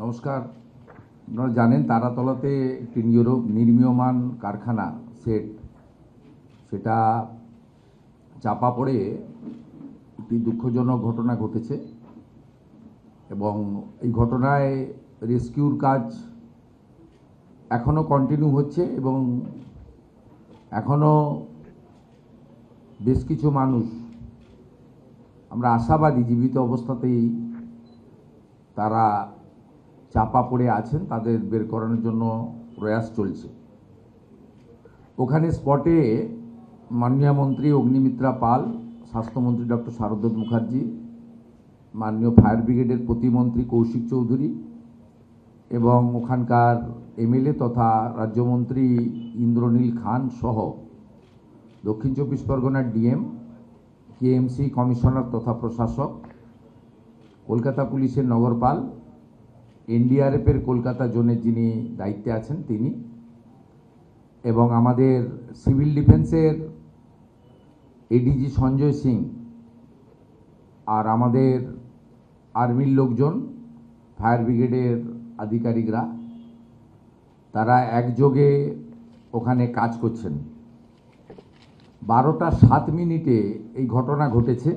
নমস্কার। আপনারা জানেন তারাতলাতে একটি নির্মীয়মান কারখানা সেটা চাপা পড়ে একটি দুঃখজনক ঘটনা ঘটেছে এবং এই ঘটনায় রেস্কিউর কাজ এখনো কন্টিনিউ হচ্ছে এবং এখনো বেশ কিছু মানুষ, আমরা আশাবাদী, জীবিত অবস্থাতেই তারা চাপা পড়ে আছেন, তাদের বের করানোর জন্য প্রয়াস চলছে। ওখানে স্পটে মাননীয় মন্ত্রী অগ্নিমিত্রা পাল, স্বাস্থ্যমন্ত্রী ডক্টর শারদত্ত মুখার্জি, মাননীয় ফায়ার ব্রিগেডের প্রতিমন্ত্রী কৌশিক চৌধুরী এবং ওখানকার এমএলএ তথা রাজ্যমন্ত্রী ইন্দ্রনীল খান সহ দক্ষিণ চব্বিশ পরগনার ডিএম, কেএমসি কমিশনার তথা প্রশাসক, কলকাতা পুলিশের নগরপাল, এনডিআরএফের কলকাতা জোনের যিনি দায়িত্বে আছেন তিনি, এবং আমাদের সিভিল ডিফেন্সের এডিজি সঞ্জয় সিং আর আমাদের আর্মির লোকজন, ফায়ার ব্রিগেডের আধিকারিকরা, তারা একযোগে ওখানে কাজ করছেন। 12টা 7 মিনিটে এই ঘটনা ঘটেছে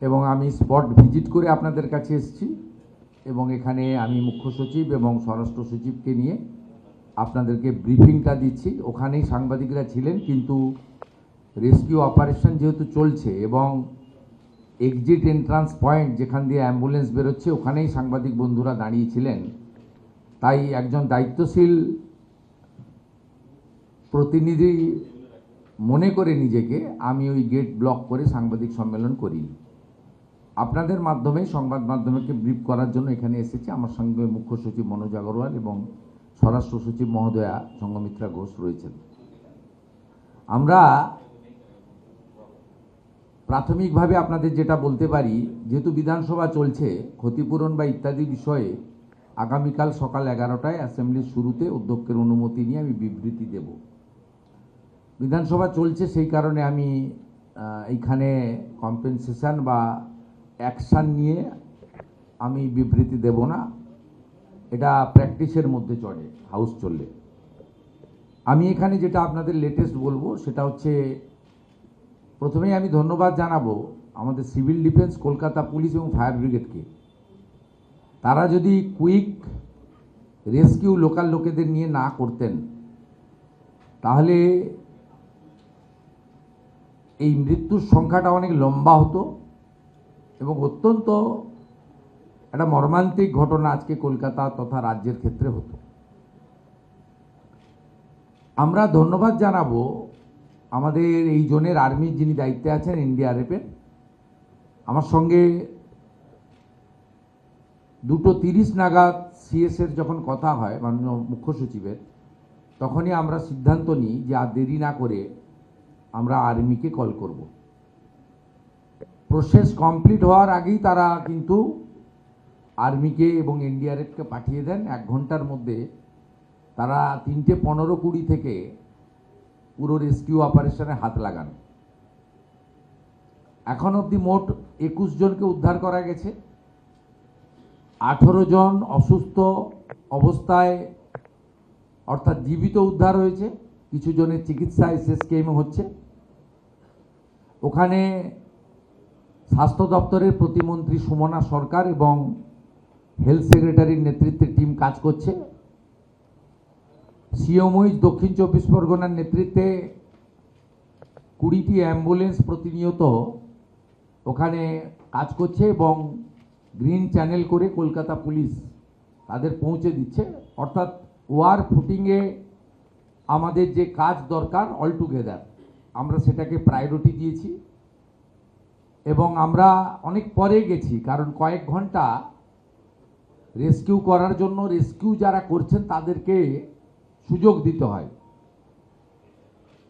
এবং আমি স্পট ভিজিট করে আপনাদের কাছে এসেছি এবং এখানে আমি মুখ্য সচিব এবং স্বরাষ্ট্র সচিবকে নিয়ে আপনাদেরকে ব্রিফিংটা দিচ্ছি। ওখানেই সাংবাদিকরা ছিলেন, কিন্তু রেস্কিউ অপারেশন যেহেতু চলছে এবং এক্সিট এন্ট্রান্স পয়েন্ট যেখান দিয়ে অ্যাম্বুলেন্স বেরোচ্ছে ওখানেই সাংবাদিক বন্ধুরা দাঁড়িয়েছিলেন, তাই একজন দায়িত্বশীল প্রতিনিধি মনে করে নিজেকে আমি ওই গেট ব্লক করে সাংবাদিক সম্মেলন করিনি। আপনাদের মাধ্যমে, সংবাদ মাধ্যমকে ব্রিফ করার জন্য এখানে এসেছি। আমার সঙ্গে মুখ্য সচিব মনোজ আগরওয়াল এবং স্বরাষ্ট্র সচিব মহোদয়া সঙ্গমিত্রা ঘোষ রয়েছেন। আমরা প্রাথমিকভাবে আপনাদের যেটা বলতে পারি, যেহেতু বিধানসভা চলছে, ক্ষতিপূরণ বা ইত্যাদি বিষয়ে আগামীকাল সকাল 11টায় অ্যাসেম্বলির শুরুতে অধ্যক্ষের অনুমতি নিয়ে আমি বিবৃতি দেব। বিধানসভা চলছে, সেই কারণে আমি এইখানে কম্পেনসেশন বা অ্যাকশান নিয়ে আমি বিবৃতি দেব না, এটা প্র্যাকটিসের মধ্যে চলে হাউস চললে। আমি এখানে যেটা আপনাদের লেটেস্ট বলবো সেটা হচ্ছে, প্রথমেই আমি ধন্যবাদ জানাবো আমাদের সিভিল ডিফেন্স, কলকাতা পুলিশ এবং ফায়ার ব্রিগেডকে। তারা যদি কুইক রেস্কিউ লোকাল লোকেদের নিয়ে না করতেন তাহলে এই মৃত্যুর সংখ্যাটা অনেক লম্বা হতো এবং অত্যন্ত একটা মর্মান্তিক ঘটনা আজকে কলকাতা তথা রাজ্যের ক্ষেত্রে হতো। আমরা ধন্যবাদ জানাবো আমাদের এই জোনের আর্মির যিনি দায়িত্বে আছেন, এনডিআরএফের। আমার সঙ্গে 2:30 নাগাদ সিএসের যখন কথা হয় মাননীয় মুখ্য সচিবের, তখনই আমরা সিদ্ধান্ত নিই যে আর দেরি না করে আমরা আর্মিকে কল করব। প্রসেস কমপ্লিট হওয়ার আগেই তারা কিন্তু আর্মিকে এবং এনডিআরএফকে পাঠিয়ে দেন। 1 ঘন্টার মধ্যে তারা 3:15-20 থেকে পুরো রেস্কিউ অপারেশনে হাত লাগান। এখন অবধি মোট 21 জনকে উদ্ধার করা গেছে। 18 জন অসুস্থ অবস্থায় অর্থাৎ জীবিত উদ্ধার হয়েছে, কিছু জনের চিকিৎসা এসএসকেএমে হচ্ছে। ওখানে স্বাস্থ্য দপ্তরের প্রতিমন্ত্রী সুমনা সরকার এবং হেলথ সেক্রেটারির নেতৃত্বে টিম কাজ করছে। সিএমওইচ দক্ষিণ 24 পরগনার নেতৃত্বে 20টি অ্যাম্বুলেন্স প্রতিনিয়ত ওখানে কাজ করছে এবং গ্রিন চ্যানেল করে কলকাতা পুলিশ তাদের পৌঁছে দিচ্ছে। অর্থাৎ ওয়ার ফুটিংয়ে আমাদের যে কাজ দরকার অল টুগেদার আমরা সেটাকে প্রায়োরিটি দিয়েছি এবং আমরা অনেক পরে গেছি, কারণ কয়েক ঘন্টা রেস্কিউ করার জন্য রেস্কিউ যারা করছেন তাদেরকে সুযোগ দিতে হয়।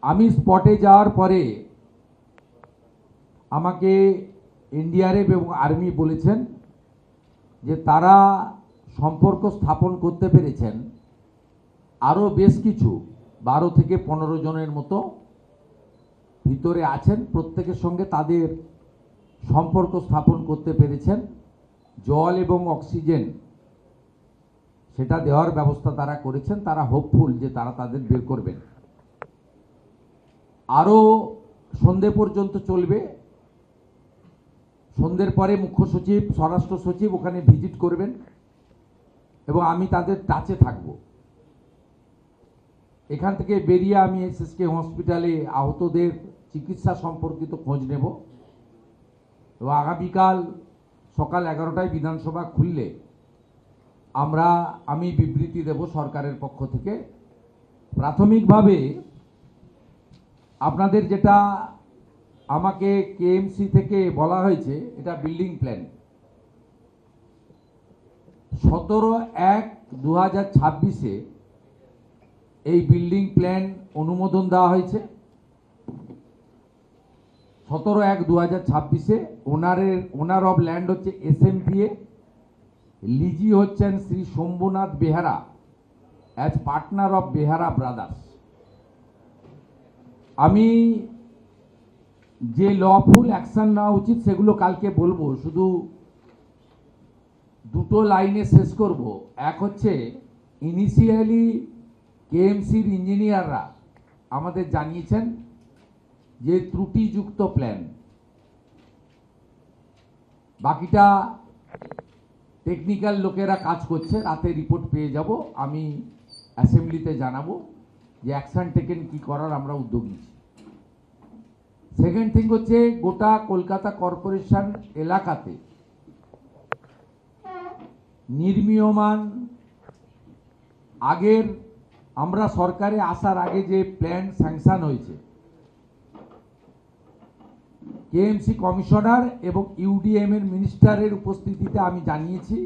আমি স্পটে যাওয়ার পরে আমাকে এনডিআরএফ এবং আর্মি বলেছেন যে তারা সম্পর্ক স্থাপন করতে পেরেছেন আরও বেশ কিছু 12 থেকে 15 জনের মতো ভিতরে আছেন, প্রত্যেকের সঙ্গে তাদের সম্পর্ক স্থাপন করতে পেরেছেন জল এবং অক্সিজেন সেটা দেওয়ার ব্যবস্থা তারা করেছেন। তারা হোপফুল যে তারা তাদের বের করবেন। আরও সন্ধে পর্যন্ত চলবে। সন্ধ্যের পরে মুখ্য সচিব, স্বরাষ্ট্র সচিব ওখানে ভিজিট করবেন এবং আমি তাদের টাচে থাকব। এখান থেকে বেরিয়ে আমি এসএসকে হসপিটালে আহতদের চিকিৎসা সম্পর্কিত খোঁজ নেব এবং আগামীকাল সকাল 11টায় বিধানসভা খুললে আমি বিবৃতি দেব সরকারের পক্ষ থেকে। প্রাথমিকভাবে আপনাদের যেটা আমাকে কেএমসি থেকে বলা হয়েছে, এটা বিল্ডিং প্ল্যান 17/1/2026-এ এই বিল্ডিং প্ল্যান অনুমোদন দেওয়া হয়েছে। 17/1/2026-এ ওনার অফ ল্যান্ড হচ্ছে এসএমপিএ, লিজি হচ্ছেন Shri Shambhunath Behara as partner of Behara brothers. আমি যে লফুল অ্যাকশন নেওয়া উচিত সেগুলো কালকে বলবো, শুধু দুটো লাইনে শেষ করব। এক হচ্ছে, ইনিশিয়ালি কেএমসির ইঞ্জিনিয়াররা আমাদের জানিয়েছেন যে ত্রুটিযুক্ত প্ল্যান, বাকিটা টেকনিক্যাল লোকেরা কাজ করছে, রাতে রিপোর্ট পেয়ে যাব। আমি অ্যাসেম্বলিতে জানাবো যে অ্যাকশন টেকেন কি করার আমরা উদ্যোগ নিচ্ছি। সেকেন্ড থিং হচ্ছে, গোটা কলকাতা কর্পোরেশন এলাকাতে নির্মীয়মান আগের আমরা সরকারে আসার আগে যে প্ল্যান স্যাংশন হয়েছে, কেএমসি কমিশনার এবং ইউডিএম এর মিনিস্টারের উপস্থিতিতে আমি জানিয়েছি।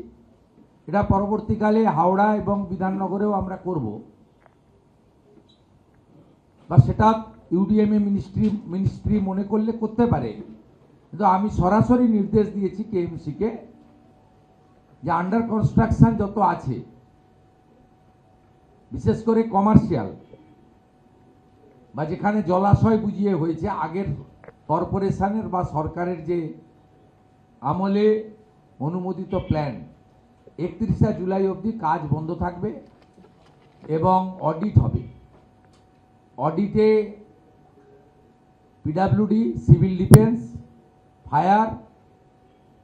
এটা পরবর্তীকালে হাওড়া এবং বিধাননগরেও আমরা করব, বা সেটা ইউডিএম এ মিনিস্ট্রি মনে করলে করতে পারে। কিন্তু আমি সরাসরি নির্দেশ দিয়েছি কেএমসিকে যে আন্ডার কনস্ট্রাকশন যত আছে, বিশেষ করে কমার্শিয়াল বা যেখানে জলাশয় বুঝিয়ে হয়েছে, আগের কর্পোরেশনের বা সরকারের যে আমলে অনুমোদিত প্ল্যান, 31শে জুলাই অবধি কাজ বন্ধ থাকবে এবং অডিট হবে। অডিটে PWD, civil defence, fire,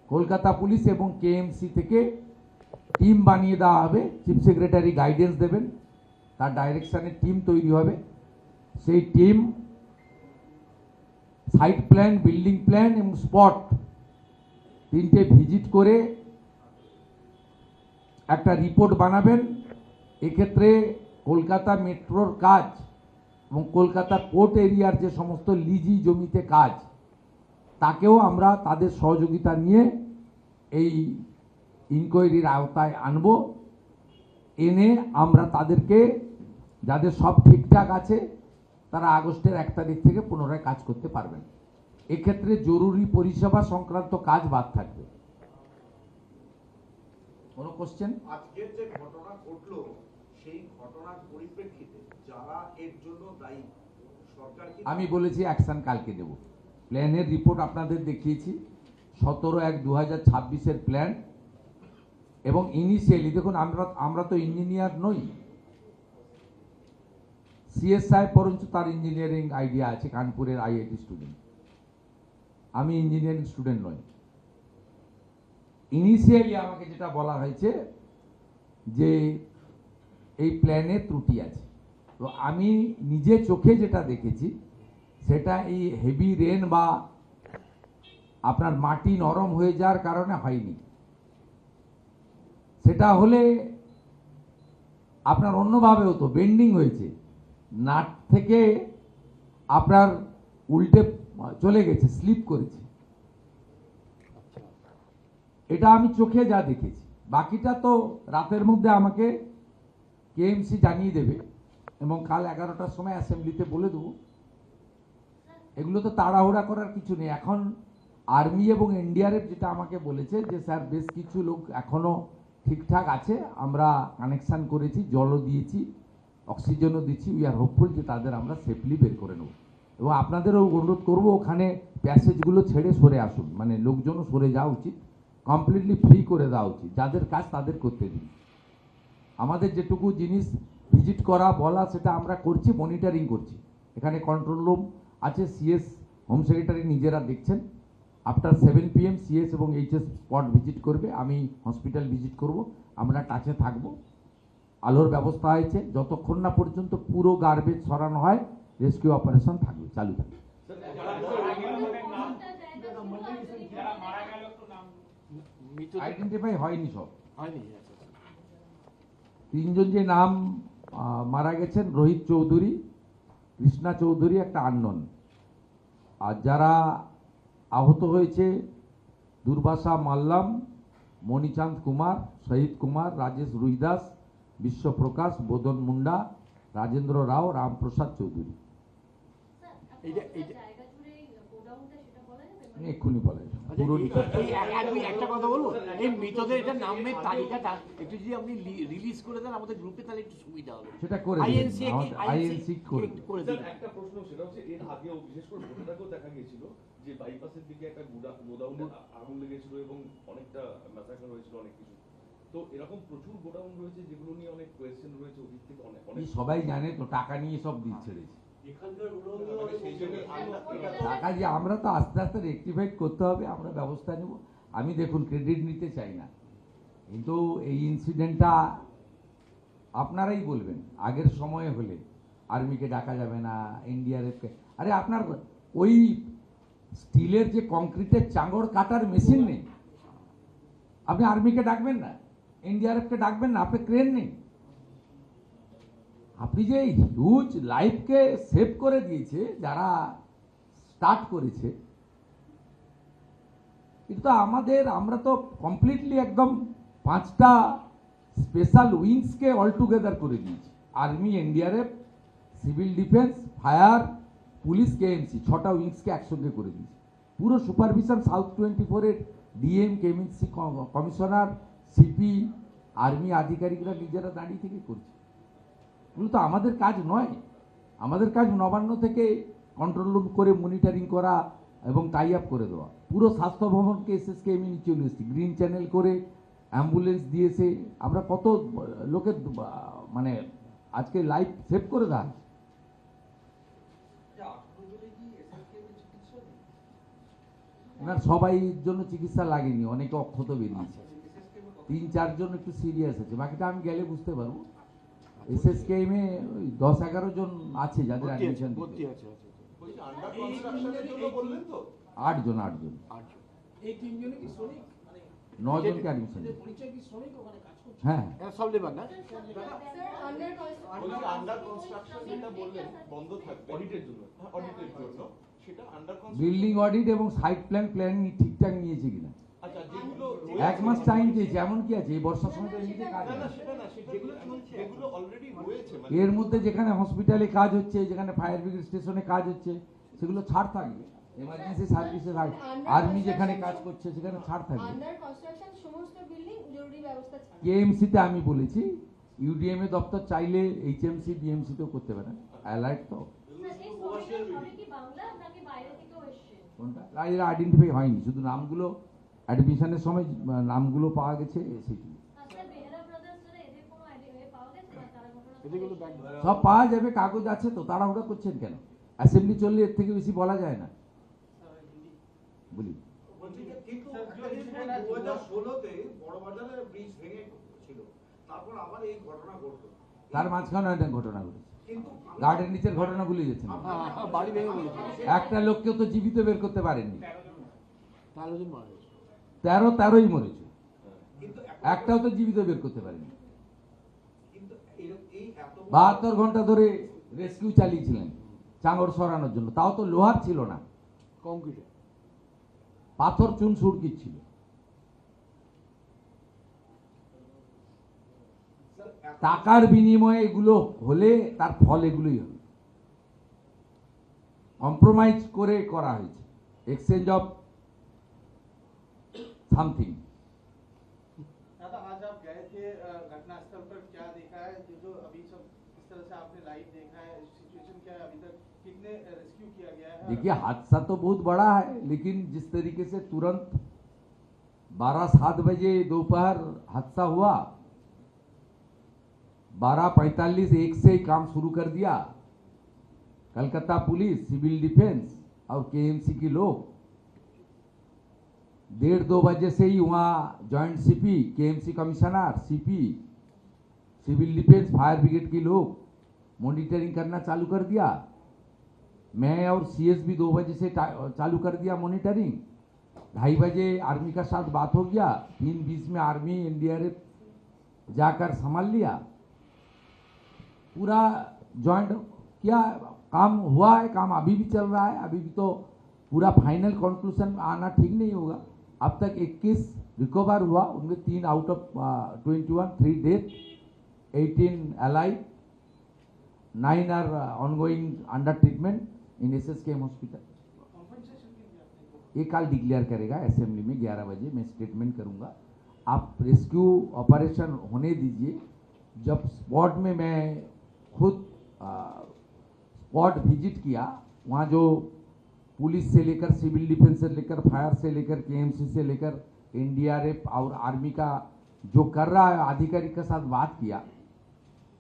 Kolkata police এবং কেএমসি থেকে টিম বানিয়ে দেওয়া হবে। চিফ সেক্রেটারি গাইডেন্স দেবেন, তার ডাইরেকশনে টিম তৈরি হবে। সেই team site plan, building plan এবং স্পট তিনটে ভিজিট করে একটা রিপোর্ট বানাবেন। এক্ষেত্রে কলকাতা মেট্রোর কাজ এবং কলকাতা পোর্ট এরিয়ার যে সমস্ত লিজি জমিতে কাজ, তাকেও আমরা তাদের সহযোগিতা নিয়ে এই ইনকোয়ারির আওতায় আনব। এনে আমরা তাদেরকে, যাদের সব ঠিকঠাক আছে, তারা আগস্টের 1 তারিখ থেকে পুনরায় কাজ করতে পারবেন। এক্ষেত্রে জরুরি পরিষেবা সংক্রান্ত কাজ বাদ থাকবে। কোনো কোশ্চেন? আজকের যে ঘটনা ঘটলো, সেই ঘটনার পরিপ্রেক্ষিতে যারা এর জন্য দায়ী, সরকার কি? আমি বলেছি অ্যাকশন কালকে দেব। প্ল্যানের রিপোর্ট আপনাদের দেখিয়েছি, 17/1/2026-এর প্ল্যান। এবং ইনিশিয়ালি দেখুন, আমরা তো ইঞ্জিনিয়ার নই। সিএস সাহেব বরঞ্চ তার ইঞ্জিনিয়ারিং আইডিয়া আছে, কানপুরের আইআইটি স্টুডেন্ট। আমি ইঞ্জিনিয়ারিং স্টুডেন্ট নই। ইনিশিয়ালি আমাকে যেটা বলা হয়েছে যে এই প্ল্যানে ত্রুটি আছে। তো আমি নিজে চোখে যেটা দেখেছি, সেটা এই হেভি রেন বা আপনার মাটি নরম হয়ে যাওয়ার কারণে হয়নি। সেটা হলে আপনার অন্যভাবে হতো, বেন্ডিং হয়েছে, নাট থেকে আপনার উল্টে চলে গেছে, স্লিপ করেছে। এটা আমি চোখে যা দেখেছি। বাকিটা তো রাতের মধ্যে আমাকে কেএমসি জানিয়ে দেবে এবং কাল 11টার সময় অ্যাসেম্বলিতে বলে দেবো। এগুলো তো তাড়াহুড়া করার কিছু নেই। এখন আর্মি এবং এনডিআরএফ যেটা আমাকে বলেছে যে স্যার বেশ কিছু লোক এখনো ঠিকঠাক আছে, আমরা কানেকশান করেছি, জলও দিয়েছি, অক্সিজেনও দিচ্ছি। উই আর হোপফুল যে তাদের আমরা সেফলি বের করে নেব। এবং আপনাদেরও অনুরোধ করব, ওখানে প্যাসেজগুলো ছেড়ে সরে আসুন, মানে লোকজনও সরে যাওয়া উচিত। কমপ্লিটলি ফ্রি করে দেওয়া উচিত, যাদের কাজ তাদের করতে দিন। আমাদের যেটুকু জিনিস ভিজিট করা বলা সেটা আমরা করছি, মনিটরিং করছি। এখানে কন্ট্রোল রুম আছে, সিএস হোম সেক্রেটারি নিজেরা দেখছেন। আফটার 7 PM সিএস এবং এইচএস স্পট ভিজিট করবে, আমি হসপিটাল ভিজিট করব, আমরা টাচে থাকব। আলোর ব্যবস্থা হয়েছে, যতক্ষণ না পর্যন্ত পুরো গার্বেজ সরানো হয় রেস্কিউ অপারেশন থাকবে, চালু থাকবে। আইডেন্টিফাই হয়নি, সব হয়নি। তিনজন যে নাম মারা গেছেন, রোহিত চৌধুরী, কৃষ্ণা চৌধুরী, একটা আননোন। আর যারা আহত হয়েছে দুর্বাসা মাল্লাম, মণিচাঁদ কুমার, শহীদ কুমার, রাজেশ রুইদাস, বিশ্বপ্রকাশ, বোধন মুন্ডা, রাজেন্দ্র রাও, রামপ্রসাদ চৌধুরী। এক্ষুনি বলে পুরো আমি একটা কথা বলবো, এই মৃতদের এটা নামের তালিকাটা একটু যদি আপনি রিলিজ করে দেন আমাদের গ্রুপে, তাহলে একটু সুবিধা হবে। সেটা করে আইএনসি আইএনসি করে করে স্যার, দিন। একটা প্রশ্ন, সেটা হচ্ছে এর আগেও বিশেষ করে ভোটারকেও দেখা গিয়েছিল যে বাইপাসের দিকে একটা গোডাউনে আগুন লেগেছিল এবং অনেকটা ম্যাসাকার হয়েছিল, অনেক কিছু। তো এরকম প্রচুর গোডাউন রয়েছে যেগুলো নিয়ে অনেক কোয়েশ্চেন রয়েছে, অতীত থেকে অনেক এই সবাই জানে তো, টাকা নিয়ে সব দিক ছেড়েছে। টাকা যে আমরা তো আস্তে আস্তে রেকটিফাইড করতে হবে, আমরা ব্যবস্থা নেব। আমি দেখুন ক্রেডিট নিতে চাই না, কিন্তু এই ইনসিডেন্টটা আপনারাই বলবেন আগের সময়ে হলে আর্মিকে ডাকা যাবে না, এনডিআরএফকে। আরে আপনার ওই স্টিলের যে কংক্রিটের চাঙড় কাটার মেশিন নেই, আপনি আর্মিকে ডাকবেন না, এনডিআরএফকে ডাকবেন না, আপনি ক্রেন নেই। আপনি যে হিউজ লাইফকে সেভ করে দিয়েছে যারা স্টার্ট করেছে, কিন্তু আমরা তো কমপ্লিটলি একদম 5টা স্পেশাল উইংসকে অল টুগেদার করে দিয়েছি। Army, NDRF, civil defence, fire, police, KMC, 6টা উইংসকে একসঙ্গে করে দিয়েছি। পুরো সুপারভিশন সাউথ 24-এর DM, KMC commissioner, CP, army আধিকারিকরা নিজেরা দাঁড়িয়ে থেকে করছে। এগুলো তো আমাদের কাজ নয়। আমাদের কাজ নবান্ন থেকে কন্ট্রোল রুম করে মনিটরিং করা এবং টাই আপ করে দেওয়া। পুরো স্বাস্থ্য ভবনকে এসএসকে আমি নিয়ে চলে এসেছি, গ্রিন চ্যানেল করে অ্যাম্বুলেন্স দিয়েছে। আমরা কত লোকের মানে আজকে লাইফ সেভ করে দেওয়া হয়েছে। ওনার সবাই জন্য চিকিৎসা লাগেনি, অনেকে অক্ষত বেরিয়েছে, 3-4 জন একটু সিরিয়াস আছে, বাকিটা আমি গেলে বুঝতে পারবো। এসএসকেএমে 10-11 জন আছে যাদের অ্যাডমিশন ভর্তি আছে। 8 জন। এই তিনজনে কি শ্রমিক? 9 জনকে অ্যাডমিশন। এদের পরিচয় কি শ্রমিক ওখানে কাজ করছে? হ্যাঁ, এরা সব লেবার না? আন্ডার কনস্ট্রাকশন যেটা বললেন বন্ধ থাকবে অডিটের জন্য, অডিটের জন্য সেটা আন্ডার বিল্ডিং অডিট এবং সাইট প্ল্যান ঠিকঠাক নিয়েছে কিনা। আচ্ছা, যেগুলো 1 মাস টাইম দিয়েছে, এমন কি আছে এই বর্ষার সময় তো এমনিতে কাজ না হয়। না সেটা না, যেগুলো অলরেডি রয়েছে, মানে এর মধ্যে যেখানে হসপিটালে কাজ হচ্ছে, যেখানে ফায়ার ব্রিগেড স্টেশনে কাজ হচ্ছে, সেগুলো ছাড় থাকবে। এমার্জেন্সি সার্ভিসে আর্মি যেখানে কাজ করছে সেখানে ছাড় থাকবে। আন্ডার কনস্ট্রাকশন সমস্ত বিল্ডিং জরুরি ব্যবস্থা ছাড়া। কেএমসিতে আমি বলেছি ইউডিএমএ দপ্তর চাইলে এইচএমসি বিএমসিতেও করতে পারেন, অ্যালার্ট তো। কোনটা এরা আইডেন্টিফাই হয়নি, শুধু নামগুলো অ্যাডমিশনের সময় নামগুলো পাওয়া গেছে, সেটি এদিকে ব্যাগ সব পাওয়া যাবে, কাগজ আছে তো। তাড়াহুড়া করছেন কেন? অ্যাসেম্বলি চললে এর থেকে বেশি বলা যায় না। বলি কিন্তু 2016-তে বড়বাজারের ব্রিজ ভেঙে ছিল, তারপর আবার এই ঘটনা ঘটলো। তার মাঝখানে একটা ঘটনা ঘটেছে, কিন্তু গার্ডেন নিচের ঘটনা ভুলে যাচ্ছেন। বাড়ি ভেঙে বলেছে। একটা লোককেও তো জীবিত বের করতে পারেননি, 13 জন মারা গেছে। 13ই মরেছে, কিন্তু একটাও তো জীবিত বের করতে পারেনি। কিন্তু এই এত 72 ঘন্টা ধরে রেস্কিউ চালিয়েছিলেন চাঙড় সরানোর জন্য, তাও তো লোহার ছিল না, কংক্রিটে পাথর চুন সুড়কি ছিল। টাকার বিনিময়ে এগুলো হলে তার ফল এগুলোই হবে। কম্প্রোমাইজ করে করা হয়েছে, এক্সচেঞ্জ অফ সামথিং। दादा आज आप गए थे घटनास्थल पर, क्या देखा है? जो अभी सब इस तरह से आपने लाइव देखा है, सिचुएशन क्या है अभी तक, कितने रेस्क्यू किया गया है? देखिए हादसा तो बहुत बड़ा है, लेकिन जिस तरीके से तुरंत 12:07 बजे दोपहर हादसा हुआ, 12:45 एक से ही काम शुरू कर दिया। कलकत्ता पुलिस, सिविल डिफेंस और केएमसी के लोग 1:30-2 बजे से ही वहाँ joint CP, KMC commissioner, CP, civil defence, fire brigade के लोग मॉनिटरिंग करना चालू कर दिया। मैं और सीएस भी 2 बजे से चालू कर दिया मॉनिटरिंग। 2:30 बजे आर्मी का साथ बात हो गया, 3:20 में आर्मी एनडीआरएफ जाकर संभाल लिया। पूरा जॉइंट किया, काम हुआ है, काम अभी भी चल रहा है। अभी भी तो पूरा फाइनल कंक्लूजन आना ठीक नहीं होगा। अब तक 21 रिकवर हुआ, उनमें 3 out of 21, 3 death, 18 alive, 9 are ongoing under treatment in SSKM hospital. Compensation के लिए आपने ये कल डिक्लेयर करेगा असेंबली में, 11 बजे मैं स्टेटमेंट करूंगा। आप रेस्क्यू ऑपरेशन होने दीजिए। जब स्पॉट में मैं खुद स्पॉट विजिट किया, वहाँ जो पुलिस से लेकर, सिविल डिफेंस से लेकर, फायर से लेकर, केएमसी से लेकर, एनडीआरएफ और आर्मी का जो कर रहा है अधिकारी के साथ बात किया।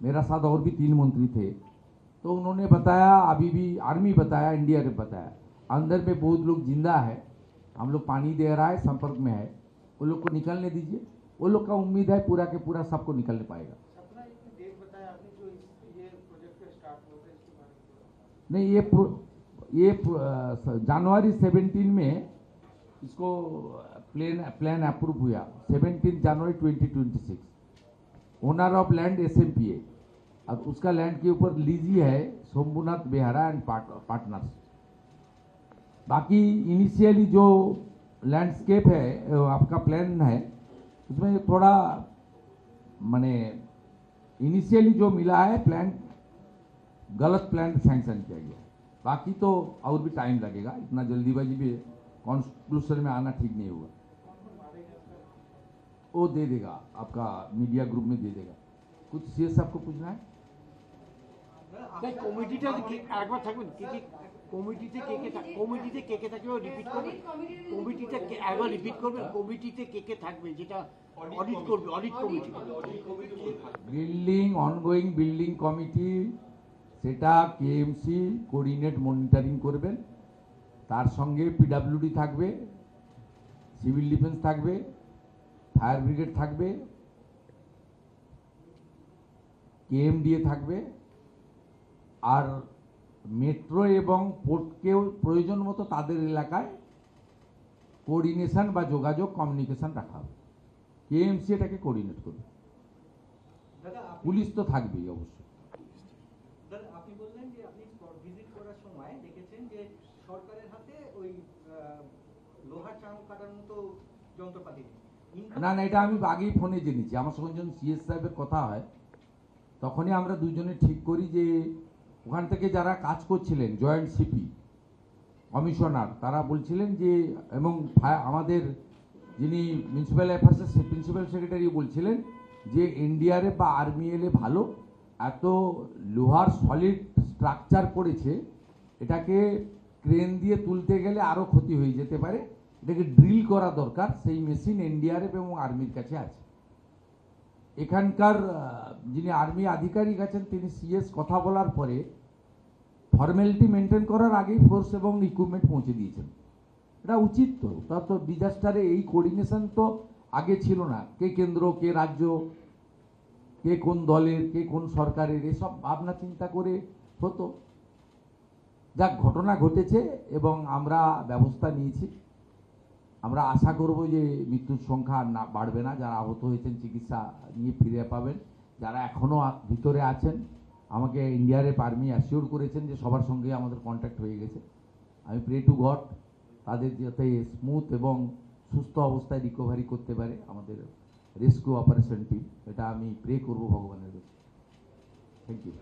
मेरा साथ और भी 3 मंत्री थे, तो उन्होंने बताया, अभी भी आर्मी बताया, एनडीआरएफ बताया, अंदर में बहुत लोग जिंदा है, हम लोग पानी दे रहा है, संपर्क में है, वो लोग को निकलने दीजिए। वो लोग का उम्मीद है पूरा के पूरा सबको निकलने पाएगा। सपना एक डेट बताया आपने जो ये प्रोजेक्ट का स्टार्ट होगा, इसके बारे में नहीं, ये जनवरी 17 में इसको प्लान अप्रूव हुआ, 17 जनवरी 2026। ओनर ऑफ लैंड एसएमपीए, अब उसका लैंड के ऊपर लीजी है शंभुनाथ बेहरा एंड पार्टनर्स। बाकी इनिशियली जो लैंडस्केप है, आपका प्लान है, उसमें थोड़ा माने इनिशियली जो मिला है प्लान, गलत प्लान सैंक्शन किया गया। बाकी तो और भी टाइम लगेगा, इतना जल्दीबाजी भी कॉन्क्लूजन में आना ठीक नहीं होगा। वो दे देगा, आपका मीडिया ग्रुप में दे देगा। कुछ सीएस आपको पूछना है? কমিটিটা একবার থাকবেন কি কি কমিটিতে কে কে থাকবে রিপিট করবেন? কমিটিতে একবার রিপিট করবেন, কমিটিতে কে থাকবে যেটা অডিট করবে, audit committee. Building ongoing building committee, সেটা কেএমসি কোঅর্ডিনেট মনিটরিং করবেন। তার সঙ্গে পিডব্লিউডি থাকবে, সিভিল ডিফেন্স থাকবে, ফায়ার ব্রিগেড থাকবে, কেএমডিএ থাকবে, আর মেট্রো এবং পোর্টকেও প্রয়োজন মতো তাদের এলাকায় কোঅর্ডিনেশন বা যোগাযোগ কমিউনিকেশন রাখা হবে। কেএমসি এটাকে কোঅর্ডিনেট করবে, দাদা আপনি পুলিশ তো থাকবেই অবশ্যই। দাদা আপনি বললেন যে আপনি স্পট ভিজিট করার সময় দেখেছেন যে সরকারের হাতে ওই লোহার চাঙ কাটার মতো যন্ত্রপাতি নেই। না না, এটা আমি আগেই ফোনে জেনেছি। আমার সঙ্গে যখন সিএস সাহেবের কথা হয়, তখনই আমরা দুজনে ঠিক করি যে ওখান থেকে যারা কাজ করছিলেন, জয়েন্ট সিপি, কমিশনার, তারা বলছিলেন যে, এবং আমাদের যিনি মিউনিসিপ্যাল অ্যাফেয়ার্সের প্রিন্সিপাল সেক্রেটারি বলছিলেন যে এনডিআরএফ বা আর্মি এলে ভালো, এত লোহার সলিড স্ট্রাকচার পড়েছে, এটাকে ক্রেন দিয়ে তুলতে গেলে আরও ক্ষতি হয়ে যেতে পারে, এটাকে ড্রিল করা দরকার। সেই মেশিন এনডিআরএফ এবং আর্মির কাছে আছে। এখানকার যিনি আর্মি আধিকারিক আছেন, তিনি সিএস কথা বলার পরে ফর্মালিটি মেনটেন করার আগেই ফোর্স এবং ইকুইপমেন্ট পৌঁছে দিয়েছেন। এটা উচিত তো, তা তো ডিজাস্টারে এই কোঅর্ডিনেশন তো আগে ছিল না। কে কেন্দ্র, কে রাজ্য, কে কোন দলের, কে কোন সরকারের, এসব ভাবনা চিন্তা করে হতো। যা ঘটনা ঘটেছে এবং আমরা ব্যবস্থা নিয়েছি। আমরা আশা করব যে মৃত্যুর সংখ্যা না বাড়বে না। যারা আহত হয়েছেন চিকিৎসা নিয়ে ফিরে পাবেন। যারা এখনও ভিতরে আছেন, আমাকে এনডিআরএফ আর্মি অ্যাসিওর করেছেন যে সবার সঙ্গে আমাদের কন্ট্যাক্ট হয়ে গেছে। আমি প্রে টু গড তাদের যাতে স্মুথ এবং সুস্থ অবস্থায় রিকভারি করতে পারে আমাদের রেস্কিউ অপারেশন টিম, এটা আমি প্রে করব ভগবানের কাছে। Thank you.